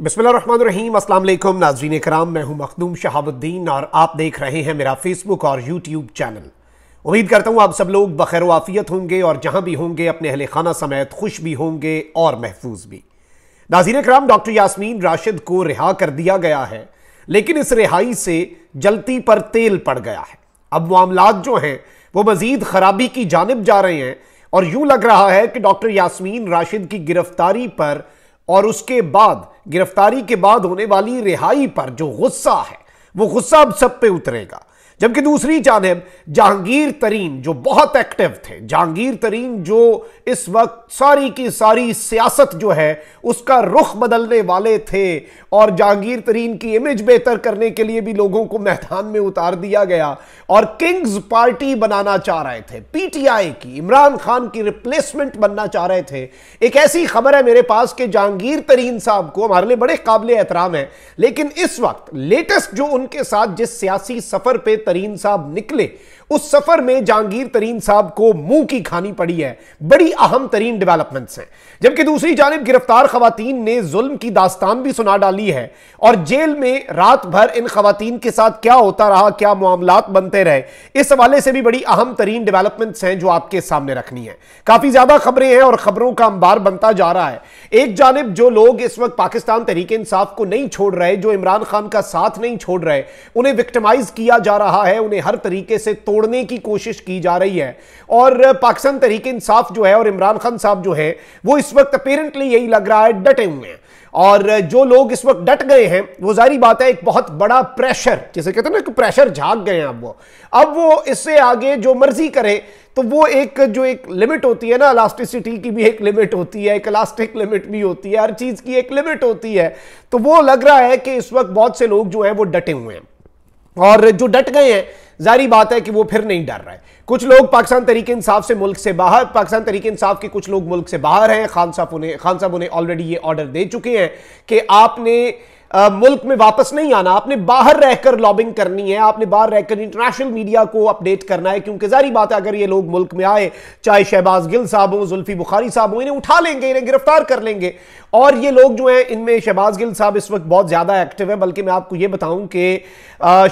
बिस्मिल्लाहिर्रहमानिर्रहीम, अस्सलाम वालेकुम नाज़रीन कराम, मैं हूं मखदूम शहाबुद्दीन और आप देख रहे हैं मेरा फेसबुक और यूट्यूब चैनल। उम्मीद करता हूं आप सब लोग बखैर वाफियत होंगे और जहां भी होंगे अपने अहले खाना समेत खुश भी होंगे और महफूज भी। नाज़रीन कराम, डॉक्टर यास्मीन राशिद को रिहा कर दिया गया है, लेकिन इस रिहाई से जलती पर तेल पड़ गया है। अब मामलात जो हैं वो मजीद खराबी की जानिब जा रहे हैं और यूं लग रहा है कि डॉक्टर यास्मीन राशिद की गिरफ्तारी पर और उसके बाद गिरफ्तारी के बाद होने वाली रिहाई पर जो गुस्सा है वो गुस्सा अब सब पे उतरेगा। जबकि दूसरी जानिब जहांगीर तरीन जो बहुत एक्टिव थे, जहांगीर तरीन जो इस वक्त सारी की सारी सियासत जो है उसका रुख बदलने वाले थे और जहांगीर तरीन की इमेज बेहतर करने के लिए भी लोगों को मैदान में उतार दिया गया और किंग्स पार्टी बनाना चाह रहे थे, पीटीआई की इमरान खान की रिप्लेसमेंट बनना चाह रहे थे। एक ऐसी खबर है मेरे पास कि जहांगीर तरीन साहब को हमारे लिए बड़े काबिल एहतराम है, लेकिन इस वक्त लेटेस्ट जो उनके साथ जिस सियासी सफर पे तरीन साहब निकले उस सफर में जहांगीर तरीन साहब को मुंह की खानी पड़ी है। बड़ी अहम तरीन डेवलपमेंट्स हैं। जबकि दूसरी जानिब गिरफ्तार खवातीन ने जुल्म की दास्तान भी सुना डाली है और जेल में रात भर इन खवातीन के साथ क्या होता रहा, क्या मामलात बनते रहे, इस हवाले से भी बड़ी अहम तरीन डेवलपमेंट्स हैं जो आपके सामने रखनी है। काफी ज्यादा खबरें हैं और खबरों का अंबार बनता जा रहा है। एक जानिब जो लोग इस वक्त पाकिस्तान तहरीक इंसाफ को नहीं छोड़ रहे, जो इमरान खान का साथ नहीं छोड़ रहे, उन्हें विक्टिमाइज किया जा रहा है, उन्हें हर तरीके से तोड़ने की कोशिश की जा रही है। और पाकिस्तान तहरीक इंसाफ जो है और इमरान खान साहब जो है वो इस वक्त अपेरेंटली यही लग रहा है डटे हुए हैं। और जो लोग इस वक्त डट गए हैं वो जारी बात है एक बहुत बड़ा प्रेशर, जिसे कहते हैं ना कि प्रेशर झाग गए हैं अब वो इससे आगे जो मर्जी करे तो वो एक जो एक लिमिट होती है ना, इलास्टिसिटी की भी एक लिमिट होती है, एक इलास्टिक लिमिट भी होती है, हर चीज की एक लिमिट होती है। तो वो लग रहा है कि इस वक्त बहुत से लोग जो हैं वो डटे हुए हैं और जो डट गए हैं जारी बात है कि वो फिर नहीं डर रहे। कुछ लोग पाकिस्तान तहरीक इंसाफ से मुल्क से बाहर, पाकिस्तान तहरीक इंसाफ के कुछ लोग मुल्क से बाहर हैं। खान साहब उन्हें ऑलरेडी ये ऑर्डर दे चुके हैं कि आपने मुल्क में वापस नहीं आना, आपने बाहर रहकर लॉबिंग करनी है, आपने बाहर रहकर इंटरनेशनल मीडिया को अपडेट करना है। क्योंकि जारी बात है अगर ये लोग मुल्क में आए, चाहे शहबाज गिल साहब हो, जुल्फी बुखारी साहब हो, इन्हें उठा लेंगे, इन्हें गिरफ्तार कर लेंगे। और ये लोग जो हैं इनमें शहबाज गिल साहब इस वक्त बहुत ज्यादा एक्टिव है। बल्कि मैं आपको ये बताऊं कि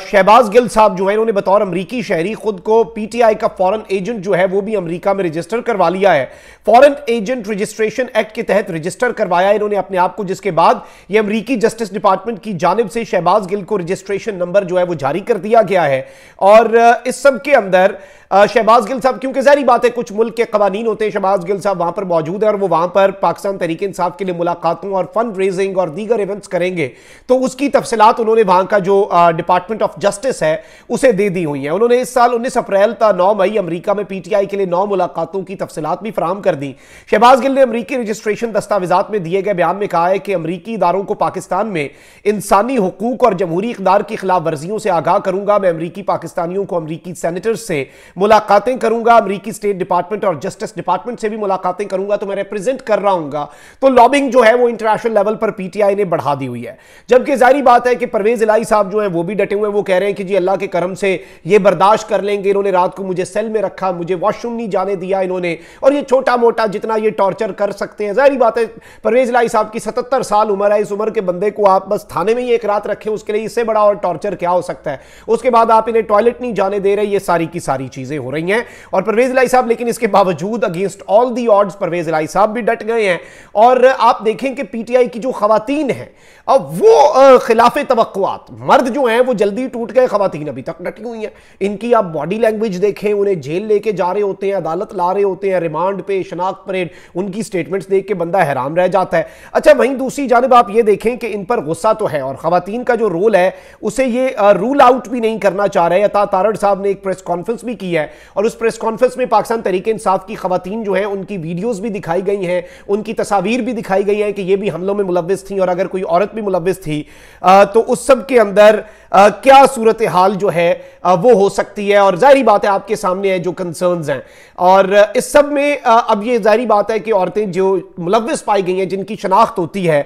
शहबाज गिल साहब जो है इन्होंने बतौर अमरीकी शहरी खुद को पीटीआई का फॉरेन एजेंट जो है वो भी अमेरिका में रजिस्टर करवा लिया है। फॉरेन एजेंट रजिस्ट्रेशन एक्ट के तहत रजिस्टर करवाया इन्होंने अपने आप को, जिसके बाद ये अमरीकी जस्टिस डिपार्टमेंट की जानिब से शहबाज गिल को रजिस्ट्रेशन नंबर जो है वो जारी कर दिया गया है। और इस सब के अंदर शहबाज गिल साहब, क्योंकि जारी बात है कुछ मुल्क के कवानीन होते हैं, शहबाज गिल साहब वहां पर मौजूद है और वो वहां पर पाकिस्तान तहरीक इंसाफ के लिए मुलाकातों और फंड रेजिंग और दीगर इवेंट्स करेंगे, तो उसकी तफसीलात उन्होंने वहां का जो डिपार्टमेंट ऑफ जस्टिस है उसे दे दी हुई है। उन्होंने इस साल 19 अप्रैल था 9 मई अमरीका में पीटीआई के लिए 9 मुलाकातों की तफसीलात भी फराहम कर दी। शहबाज गिल ने अमरीकी रजिस्ट्रेशन दस्तावेजात में दिए गए बयान में कहा है कि अमरीकी इदारों को पाकिस्तान में इंसानी हुकूक और जमहूरी इक़दार की खिलाफ वर्जियों से आगाह करूंगा। मैं अमरीकी पाकिस्तानियों को अमरीकी सेनेटर्स से मुलाकातें करूंगा, अमरीकी स्टेट डिपार्टमेंट और जस्टिस डिपार्टमेंट से भी मुलाकातें करूंगा, तो मैं रिप्रेजेंट कर रहा हूंगा। तो लॉबिंग जो है वो इंटरनेशनल लेवल पर पीटीआई ने बढ़ा दी हुई है। जबकि जारी बात है कि परवेज इलाही साहब जो है वो भी डटे हुए हैं। वो कह रहे हैं कि जी अल्लाह के करम से ये बर्दाश्त कर लेंगे। इन्होंने रात को मुझे सेल में रखा, मुझे वॉशरूम नहीं जाने दिया इन्होंने, और ये छोटा मोटा जितना ये टॉर्चर कर सकते हैं। जारी बात है परवेज इलाही साहब की 77 साल उम्र है। इस उम्र के बंदे को आप बस थाने में ही एक रात रखें, उसके लिए इससे बड़ा और टॉर्चर क्या हो सकता है। उसके बाद आप इन्हें टॉयलेट नहीं जाने दे रहे, ये सारी की सारी चीजें हो रही हैं। और परवेज इलाही साहब, लेकिन इसके बावजूद against all the odds Pervez Elahi साहब भी डट गए हैं। और आप देखें कि पीटीआई की जो खवातीन है अब वो खिलाफे तवक्कुआत, मर्द जो हैं वो जल्दी टूट गए, खवातीन अभी तक डटी हुई हैं। इनकी आप बॉडी लैंग्वेज देखें, उन्हें जेल लेके जा रहे होते हैं, अदालत ला रहे होते हैं, रिमांड पे, शनाख्त परेड, उनकी स्टेटमेंट्स देख के बंदा हैरान रह जाता है। अच्छा, वहीं दूसरी जानिब आप ये देखें कि इन पर गुस्सा तो है और खवातीन का जो रोल है उसे ये रूल आउट भी नहीं करना चाह रहे। अता तारड़ साहब ने एक प्रेस कॉन्फ्रेंस भी की है और उस प्रेस कॉन्फ्रेंस में पाकिस्तान तहरीक इंसाफ की खवातीन जो है उनकी वीडियोस भी दिखाई गई हैं, उनकी तस्वीर भी दिखाई गई है कि ये भी हमलों में मुलव्विस थी और अगर कोई औरत भी मुलव्विस थी तो उस सब के अंदर क्या सूरत हाल जो है वो हो सकती है। और जाहिर बात है आपके सामने है जो कंसर्न्स हैं। और इस सब में अब ये जाहिर बात है कि औरतें जो मुलव्विस पाई गई हैं, जिनकी शनाख्त होती है,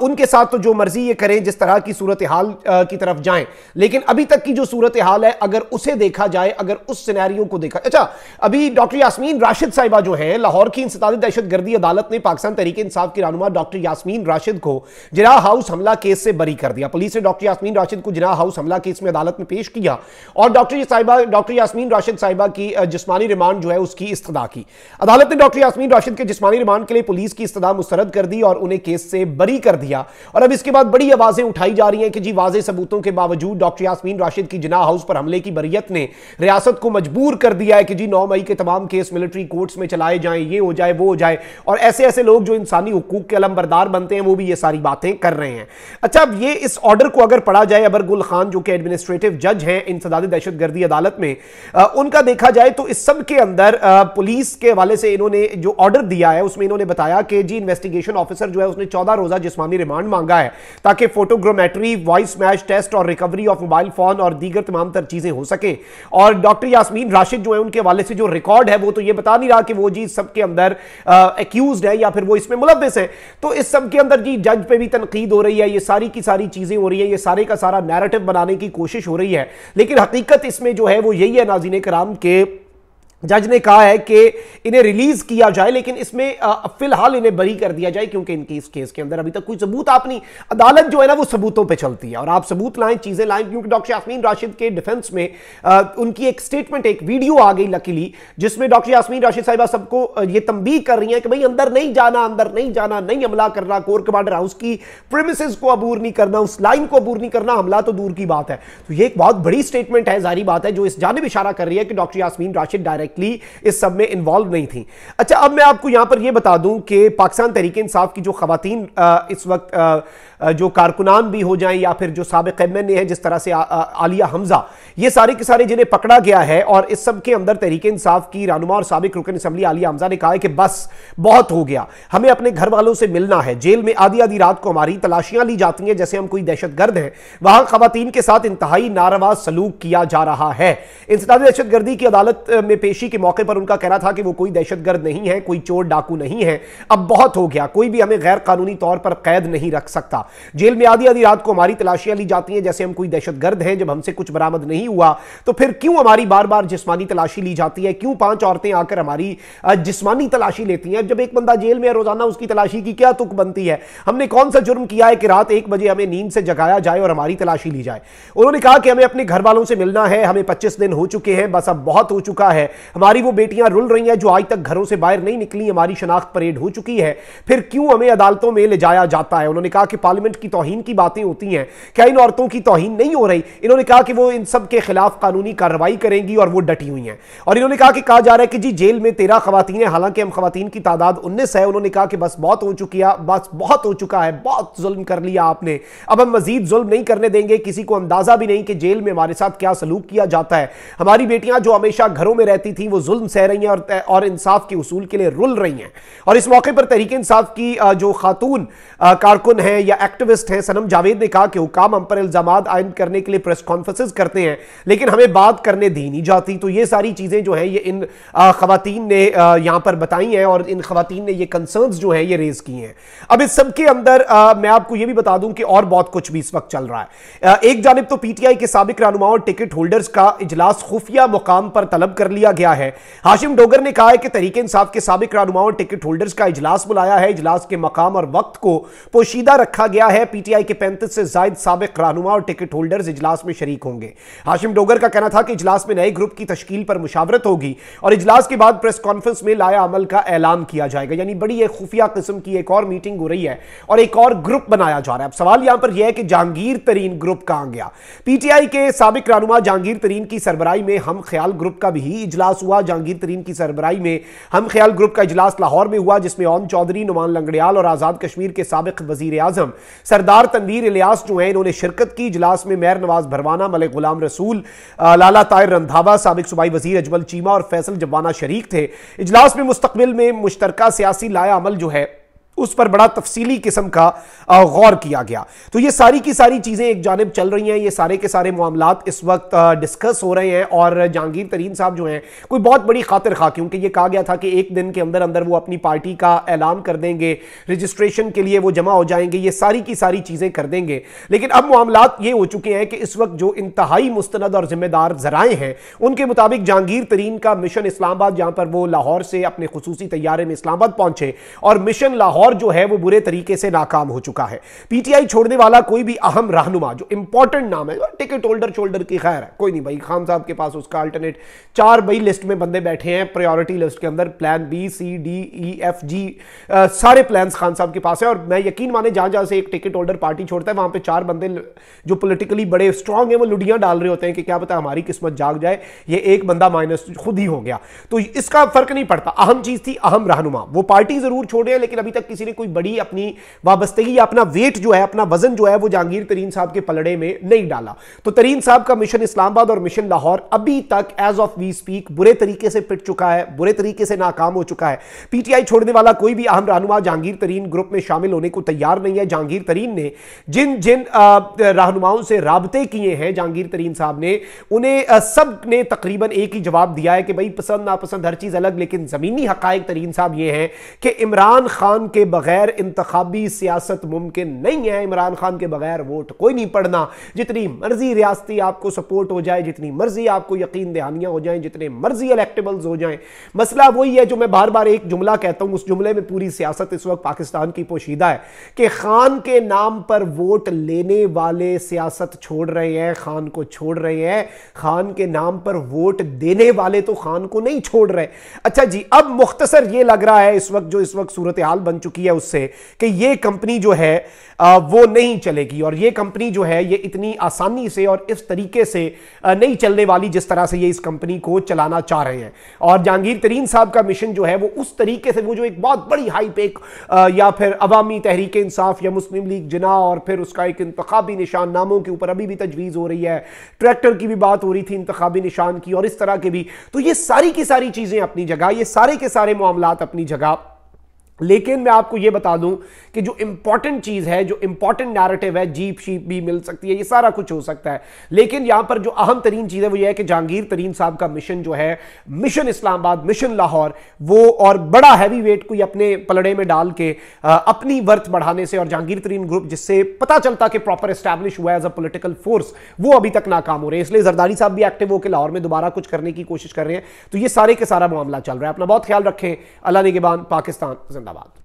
उनके साथ तो जो मर्जी ये करें जिस तरह की सूरत हाल की तरफ जाएं, लेकिन अभी तक की जो सूरत हाल है अगर उसे देखा जाए, अगर उस सिनेरियो को देखा। अच्छा, अभी डॉक्टर यास्मीन राशिद साहिबा जो हैं, लाहौर की इंसदादी दहशतगर्दी अदालत ने पाकिस्तान तहरीक इंसाफ की रहनुमा डॉक्टर यास्मीन राशिद को जिनाह हाउस हमला केस से बरी कर दिया। पुलिस ने डॉक्टर यास्मीन राशिद को जिनाह हाउस हमला केस में अदालत में पेश किया और डॉक्टर यास्मीन राशिद साहिबा की जिस्मानी रिमांड जो है उसकी इस्तदा की। अदालत ने डॉक्टर यास्मीन राशिद के जिस्मानी रिमांड के लिए पुलिस की इस्तदा मुस्तरद कर दी और उन्हें केस से बरी कर दिया। और अब इसके बाद बड़ी आवाजें उठाई जा रही हैं कि जी वाज़ेह सबूतों के बावजूद डॉक्टर यास्मीन राशिद की जिनाह हाउस पर हमले की बरीयत ने रियासत को मजबूर कर दिया है कि जी 9 मई के तमाम केस मिलिट्री कोर्ट्स में चलाए जाएं, ये हो जाए वो हो जाए। और ऐसे ऐसे लोग जो इंसानी हुकूक के अलमबरदार बनते हैं वो भी ये सारी बातें कर रहे हैं। अच्छा, अब ये इस ऑर्डर को अगर पढ़ा जाए, अबर गुल खान जो कि एडमिनिस्ट्रेटिव जज हैं इंसदादी दहशतगर्दी अदालत में, उनका देखा जाए तो इस सब के अंदर पुलिस के हवाले से इन्होंने जो ऑर्डर दिया है उसमें इन्होंने बताया कि जी इन्वेस्टिगेशन ऑफिसर जो है उसने 14 रोजा जिस्मानी रिमांड मांगा है ताकि फोटोग्रामेट्री, वॉइस मैच टेस्ट और रिकवरी ऑफ मोबाइल फोन और दीगर तमाम तर चीजें हो सके। और डॉक्टर यास्मीन राशिद जो है उनके हवाले से जो रिकॉर्ड है वो तो ये बता नहीं रहा कि वो जी सबके अंदर एक्यूज्ड है या फिर वो इसमें मुलव्विस है। तो इस सब के अंदर जी जज पे भी तनकीद हो रही है, ये सारी की सारी चीजें हो रही है, ये सारे का सारा नैरेटिव बनाने की कोशिश हो रही है। लेकिन हकीकत इसमें जो है वो यही है नाज़रीन कराम के जज ने कहा है कि इन्हें रिलीज किया जाए, लेकिन इसमें फिलहाल इन्हें बरी कर दिया जाए क्योंकि इनकी इस केस के अंदर अभी तक कोई सबूत आप नहीं, अदालत जो है ना वो सबूतों पे चलती है और आप सबूत लाएं, चीजें लाएं। क्योंकि डॉक्टर यास्मीन राशिद के डिफेंस में उनकी एक स्टेटमेंट, एक वीडियो आ गई लकीली, जिसमें डॉक्टर यास्मीन राशिद साहिबा सबको ये तंबीह कर रही है कि भाई अंदर नहीं जाना, अंदर नहीं जाना, नहीं हमला करना, कोर कमांडर हाउस की प्रीमिसेस को अबूर नहीं करना, उस लाइन को अबूर नहीं करना, हमला तो दूर की बात है। तो ये एक बहुत बड़ी स्टेटमेंट है, जारी बात है, जो इस जानिब इशारा कर रही है कि डॉक्टर यास्मीन राशिद डायरेक्टली इस में इन्वॉल्व नहीं थी। अच्छा, अब मैं आपको यहां पर यह बता दूं कि पाकिस्तान तहरीक इंसाफ की जो खवातीन इस वक्त जो कारकुनान भी हो जाएं या फिर जो साबिक एमएनए है, जिस तरह से आलिया हमजा, ये सारे के सारे जिन्हें पकड़ा गया है, और इस सब के अंदर तहरीक इंसाफ की रहनुमा और साबिक रुकन असेंबली आलिया हमजा ने कहा है कि बस बहुत हो गया, हमें अपने घर वालों से मिलना है। जेल में आधी आधी रात को हमारी तलाशियां ली जाती हैं जैसे हम कोई दहशतगर्द हैं, वहां खवातीन के साथ इंतहाई नारवा सलूक किया जा रहा है। इंसदादी दहशतगर्दी की अदालत में पेशी के मौके पर उनका कहना था कि वो कोई दहशतगर्द नहीं है, कोई चोर डाकू नहीं है, अब बहुत हो गया, कोई भी हमें गैर कानूनी तौर पर कैद नहीं रख सकता। जेल में आधी आधी रात को हमारी तलाशियां ली जाती हैं जैसे हम कोई दहशतगर्द हैं। जब हमसे कुछ बरामद नहीं हुआ तो फिर क्यों हमारी बार बार जिस्मानी तलाशी ली जाती है? क्यों 5 औरतें आकर हमारी जिस्मानी तलाशी लेती हैं? जब एक बंदा जेल में रोजाना उसकी तलाशी की क्या तुक बनती है? हमने कौन सा जुर्म किया है कि रात 1 बजे हमें नींद से जगाया जाए और हमारी तलाशी ली जाए? उन्होंने कहा कि हमें अपने घर वालों से मिलना है, हमें 25 दिन हो चुके हैं, बस अब बहुत हो चुका है। हमारी वो बेटियां रुल रही हैं जो आज तक घरों से बाहर नहीं निकली, हमारी शनाख्त परेड हो चुकी है, फिर क्यों हमें अदालतों में ले जाया जाता है? उन्होंने कहा कि पार्लियामेंट की तौहीन की बातें होती हैं, क्या इन औरतों की तौहीन नहीं हो रही? इन्होंने कहा कि वो इन सब के खिलाफ कानूनी कार्रवाई करेंगी और वो डटी हुई हैं। और इन्होंने कहा कि कहा जा रहा है कि जी जेल में 13 खवातीन है, हालांकि हम खवातीन की तादाद 19 है। उन्होंने कहा कि बस बहुत हो चुकी है, बस बहुत हो चुका है, बहुत जुल्म कर लिया आपने, अब हम मजीद जुल्म नहीं करने देंगे। किसी को अंदाजा भी नहीं कि जेल में हमारे साथ क्या सलूक किया जाता है। हमारी बेटियां जो हमेशा घरों में रहती थी वो जुल्म सह रही हैं और इंसाफ के उसूल के लिए रुल रही हैं। और इस मौके पर तहरीक इंसाफ की जो खातून कारकुन है या एक्टिविस्ट है सनम जावेद ने कहा कि हुकाम हम पर इल्जामात आयद करने के लिए प्रेस कॉन्फ्रेंसेस करते हैं लेकिन हमें बात करने दी नहीं जाती। तो ये सारी चीजें जो है ये इन खवातीन ने यहां पर बताई हैं और इन खवातीन ने ये कंसर्न्स जो है ये रेज किए हैं। अब इस सब के अंदर मैं आपको ये भी बता दूं कि और बहुत कुछ भी इस वक्त चल रहा है। एक जानिब तो पीटीआई के साबिक रहनुमाओं और टिकट होल्डर्स का इजलास खुफिया मुकाम पर तलब कर लिया गया है। हाशिम डोगर ने कहा है कि तहरीक इंसाफ के साबिक रहनुमाओं और टिकट होल्डर्स का इजलास बुलाया है, इजलास के मकाम और वक्त को पोशीदा रखा गया है। पीटीआई के 35 से ज्यादा साबिक रहनुमा और टिकट होल्डर्स इजलास में शरीक होंगे। हाशिम डोगर का कहना था कि इजलास में नए ग्रुप की तश्कील पर मुशावरत होगी और इजलास के बाद प्रेस कॉन्फ्रेंस में लाया अमल का ऐलान किया जाएगा। यानी बड़ी एक खुफिया किस्म की एक और मीटिंग हो रही है और एक और ग्रुप बनाया जा रहा है। अब सवाल यहां पर यह है कि जहांगीर तरीन ग्रुप कहां गया? पीटीआई के साबिक रहनुमा जहांगीर तरीन की सरबराही में हम ख्याल ग्रुप का भी इजलास हुआ। जहांगीर तरीन की सरबराही में हम ख्याल ग्रुप का इजलास लाहौर में हुआ जिसमें ओम चौधरी, नुमान लंगड़ियाल और आजाद कश्मीर के साबिक वजीर आजम सरदार तनवीर इलियास जो है इन्होंने शिरकत की। इजलास में मेयर नवाज भरवाना, मलिक गुलाम रसूल, लाला ताहिर रंधावा, साबिक सूबाई वजीर अजमल चीमा और फैसल जब्बाना शरीक थे। इजलास में मुस्तकबिल में मुश्तरका सियासी लाया अमल जो है उस पर बड़ा तफसीली किस्म का गौर किया गया। तो ये सारी की सारी चीजें एक जानिब चल रही हैं, ये सारे के सारे मामलात इस वक्त डिस्कस हो रहे हैं और जहांगीर तरीन साहब जो हैं कोई बहुत बड़ी खातिर खा, क्योंकि ये कहा गया था कि एक दिन के अंदर अंदर वो अपनी पार्टी का ऐलान कर देंगे, रजिस्ट्रेशन के लिए वो जमा हो जाएंगे, ये सारी की सारी चीजें कर देंगे। लेकिन अब मामलात ये हो चुके हैं कि इस वक्त जो इंतहाई मुस्तनद और जिम्मेदार जराए हैं उनके मुताबिक जहांगीर तरीन का मिशन इस्लामाबाद, जहां पर वो लाहौर से अपने खुसूसी तैयारे में इस्लामाबाद पहुंचे और मिशन लाहौर जो है वो बुरे तरीके से नाकाम हो चुका है। पीटीआई छोड़ने वाला कोई भी अहम रहनुमा जो इंपॉर्टेंट नाम है, टिकट होल्डर शोल्डर की खैर है, कोई नहीं भाई, खान साहब के पास उसका अल्टरनेट 4 भाई लिस्ट में बंदे बैठे हैं, प्रायोरिटी लिस्ट के अंदर plan B C D E F G सारे प्लान्स खान साहब के पास है। और मैं यकीन माने जहां जहां से एक टिकट होल्डर पार्टी छोड़ता है वहां पे 4 बंदे जो पॉलिटिकली बड़े स्ट्रांग है वो लुडियां डाल रहे होते हैं कि क्या पता हमारी किस्मत जाग जाए, ये एक बंदा माइनस खुद ही हो गया। तो इसका फर्क नहीं पड़ता, अहम चीज थी अहम रहनुमा। वो पार्टी जरूर छोड़े हैं लेकिन अभी तक किसी ने कोई बड़ी अपनी वाबस्तगी या अपना वेट जो है, अपना वजन जो है वो जहांगीर तरीन साहब के पलड़े में नहीं डाला। तो तरीन साहब का मिशन इस्लामाबाद और मिशन लाहौर अभी तक एज ऑफ वी स्पीक बुरे तरीके से पिट चुका है, बुरे तरीके से नाकाम हो चुका है। पीटीआई छोड़ने वाला कोई भी अहम रहनुमा जहांगीर तरीन ग्रुप में शामिल होने को तैयार नहीं है। जहांगीर तरीन ने जिन जिन रहनुमाओं से राबते किए हैं जहांगीर तरीन साहब ने, उन्हें सब ने तकरीबन एक ही जवाब दिया है कि भाई पसंद नापसंद हर चीज अलग, लेकिन जमीनी हकायक तरीन साहब ये हैं कि इमरान खान के बगैर इंतखाबी सियासत मुमकिन नहीं है। इमरान खान के बगैर वोट कोई नहीं पड़ना, जितनी मर्जी रियासती आपको सपोर्ट हो जाए, जितनी मर्जी आपको यकीन दहानियां हो जाएं, जितने मर्जी इलेक्टेबल्स हो जाएं, मसला वही है जो मैं बार बार एक जुमला कहता हूं, उस जुमले में पूरी सियासत इस वक्त पाकिस्तान की पोशीदा है कि खान के नाम पर वोट लेने वाले सियासत छोड़ रहे हैं, खान को छोड़ रहे हैं, खान के नाम पर वोट देने वाले तो खान को नहीं छोड़ रहे। अच्छा जी, अब मुख्तसर ये लग रहा है इस वक्त जो इस वक्त सूरत हाल बन चुकी है उससे कि ये कंपनी जो है वो नहीं चलेगी और ये कंपनी जो है ये इतनी आसानी से और इस तरीके से नहीं चलने वाली जिस तरह से ये इस कंपनी को चलाना चाह रहे हैं। और जहांगीर तरीन साहब का मिशन जो है वो उस तरीके से, वो जो एक बहुत बड़ी हाइप एक या फिर अवामी तहरीक इंसाफ या मुस्लिम लीग जिना और फिर उसका एक इंतखाबी निशान नामों के ऊपर अभी भी तजवीज़ हो रही है, ट्रैक्टर की भी बात हो रही थी इंतखाबी निशान की और इस तरह के भी, तो ये सारी की सारी चीज़ें अपनी जगह, ये सारे के सारे मामलात अपनी जगह। लेकिन मैं आपको यह बता दूं कि जो इंपॉर्टेंट चीज है, जो इंपॉर्टेंट नैरेटिव है, जीप शीप भी मिल सकती है, ये सारा कुछ हो सकता है, लेकिन यहां पर जो अहम तरीन चीज है वो ये है कि जहांगीर तरीन साहब का मिशन जो है, मिशन इस्लामाबाद, मिशन लाहौर, वो और बड़ा हैवी वेट कोई अपने पलड़े में डाल के अपनी वर्थ बढ़ाने से, और जहांगीर तरीन ग्रुप जिससे पता चलता कि प्रॉपर एस्टैब्लिश हुआ एज अ पॉलिटिकल फोर्स, वो अभी तक नाकाम हो रहे हैं। इसलिए जरदारी साहब भी एक्टिव होकर लाहौर में दोबारा कुछ करने की कोशिश कर रहे हैं। तो ये सारे के सारा मामला चल रहा है। अपना बहुत ख्याल रखें। अल्लाह निगहबान। पाकिस्तान जिंदाबाद।